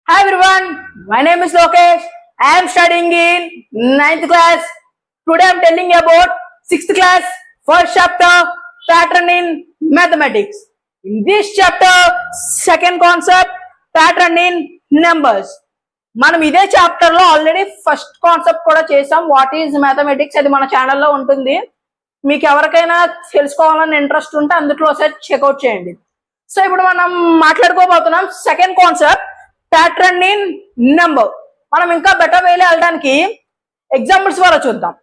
Hi everyone, my name is Lokesh. I am studying in 9th class. Today I am telling you about 6th class, first chapter, pattern in mathematics. In this chapter, second concept, pattern in numbers. మనం ఇదే chapter లో already first concept కూడా చేసాం. What is mathematics, అది మన ఛానల్లో ఉంటుంది. మీకు ఎవరికైనా తెలుసుకోవాలని ఇంట్రెస్ట్ ఉంటే అందులో ఒకసారి చెక్అవుట్ చేయండి. సో ఇప్పుడు మనం మాట్లాడుకోబోతున్నాం second concept, pattern in number. మనం ఇంకా బెటర్ వేలో వెళ్ళడానికి ఎగ్జాంపుల్స్ ద్వారా చూద్దాం.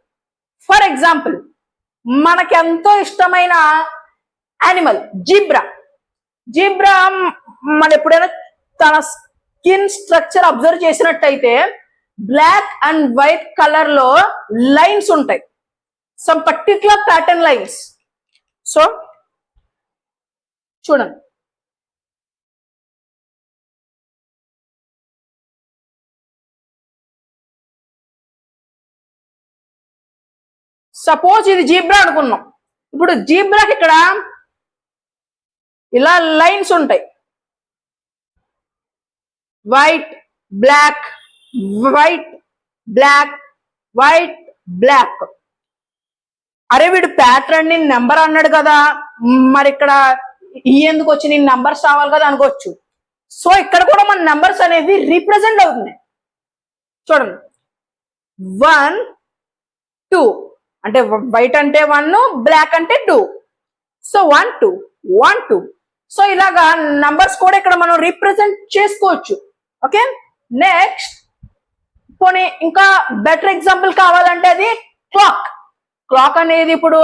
ఫర్ ఎగ్జాంపుల్, మనకెంతో ఇష్టమైన యానిమల్ జీబ్రా. మన ఎప్పుడైనా తన స్కిన్ స్ట్రక్చర్ అబ్జర్వ్ చేసినట్టయితే బ్లాక్ అండ్ వైట్ కలర్ లో లైన్స్ ఉంటాయి, some particular pattern lines. So చూడండి, సపోజ్ ఇది జీబ్రా అనుకున్నాం. ఇప్పుడు జీబ్రాకి ఇక్కడ ఇలా లైన్స్ ఉంటాయి, white black white black white black. అరే వీడు ప్యాటర్న్ ని నెంబర్ అన్నాడు కదా, మరి ఇక్కడ ఎందుకు వచ్చి నేను నెంబర్స్ రావాలి కదా అనుకోవచ్చు. సో ఇక్కడ కూడా మన నెంబర్స్ అనేది రీప్రజెంట్ అవుతున్నాయి. చూడండి, 1 2 అంటే వైట్ అంటే 1, బ్లాక్ అంటే 2. సో 1 2 1 2. సో ఇలాగా నంబర్స్ కూడా ఇక్కడ మనం రీప్రజెంట్ చేసుకోవచ్చు. ఓకే, నెక్స్ట్ పోనీ ఇంకా బెటర్ ఎగ్జాంపుల్ కావాలంటే అది క్లాక్ అనేది ఇప్పుడు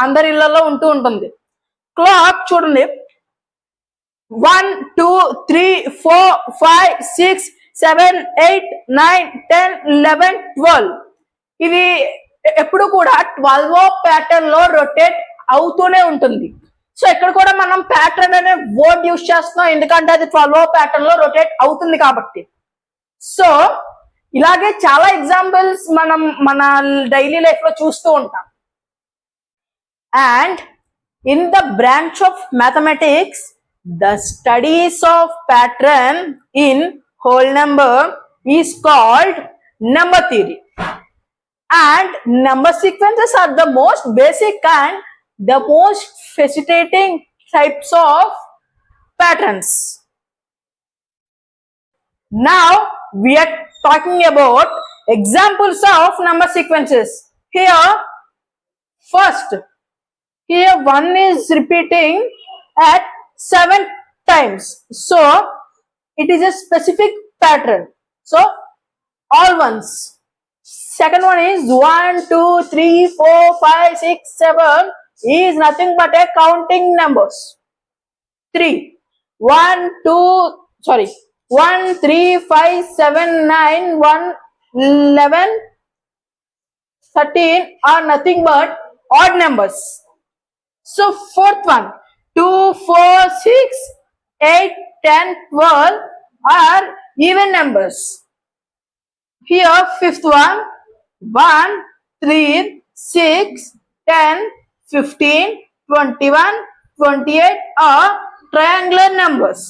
అందరి ఇళ్లలో ఉంటూ ఉంటుంది. క్లాక్ చూడండి, 1 2 3 4 5 6 7 8 9 10 11 12. ఇది ఎప్పుడు కూడా 12వ ప్యాటర్న్ లో రొటేట్ అవుతూనే ఉంటుంది. సో ఇక్కడ కూడా మనం ప్యాటర్న్ అనే వర్డ్ యూజ్ చేస్తున్నాం, ఎందుకంటే అది 12వ ప్యాటర్న్ లో రొటేట్ అవుతుంది కాబట్టి. సో ఇలాగే చాలా ఎగ్జాంపుల్స్ మనం మన డైలీ లైఫ్ లో చూస్తూ ఉంటాం. And in the branch of mathematics, the studies of pattern in whole number is called number theory. And number sequences are the most basic and the most fascinating types of patterns. Now we are talking about examples of number sequences. Here, first, here 1 is repeating at 7 times. So it is a specific pattern. So all ones. Second one is 1 2 3 4 5 6 7 is nothing but a counting numbers. 3 1 3 5 7 9 1 11 13 are nothing but odd numbers. So fourth one, 2 4 6 8 10 12 are even numbers. Here fifth one, 1 3 6 10 15 21 28 are triangular numbers.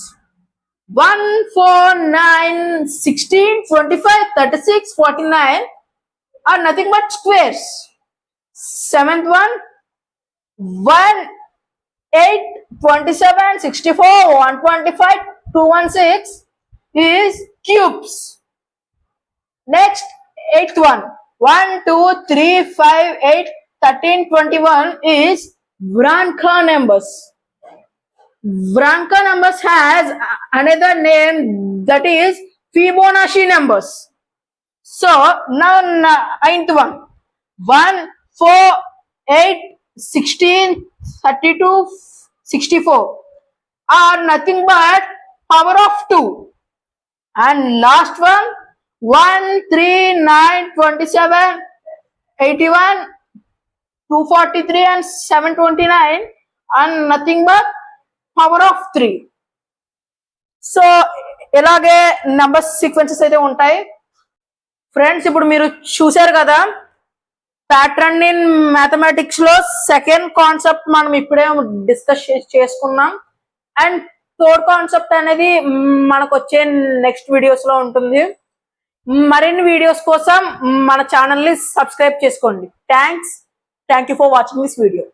1 4 9 16 25 36 49 are nothing but squares. Seventh one, 1 8 27 64 125 216 is cubes. Next, eighth one, 1 2 3 5 8 13 21 is Vranka numbers. Vranka numbers has another name, that is Fibonacci numbers. So now ninth one, 1 4 8 16 32 64 are nothing but power of 2. And last one, 1 3 9 27 81 243 and 729 and nothing but power of 3. So ఇలాగే number sequences అయితే ఉంటాయి. Friends, ఇప్పుడు మీరు చూశారు కదా, pattern in mathematics లో second concept మనం ఇప్పుడే డిస్కస్ చేసుకున్నాం. అండ్ కోడ్ కాన్సెప్ట్ అనేది మనకు వచ్చే నెక్స్ట్ వీడియోస్ లో ఉంటుంది. మరిన్ని వీడియోస్ కోసం మన ఛానల్ ని సబ్స్క్రైబ్ చేసుకోండి. Thank you for watching this video.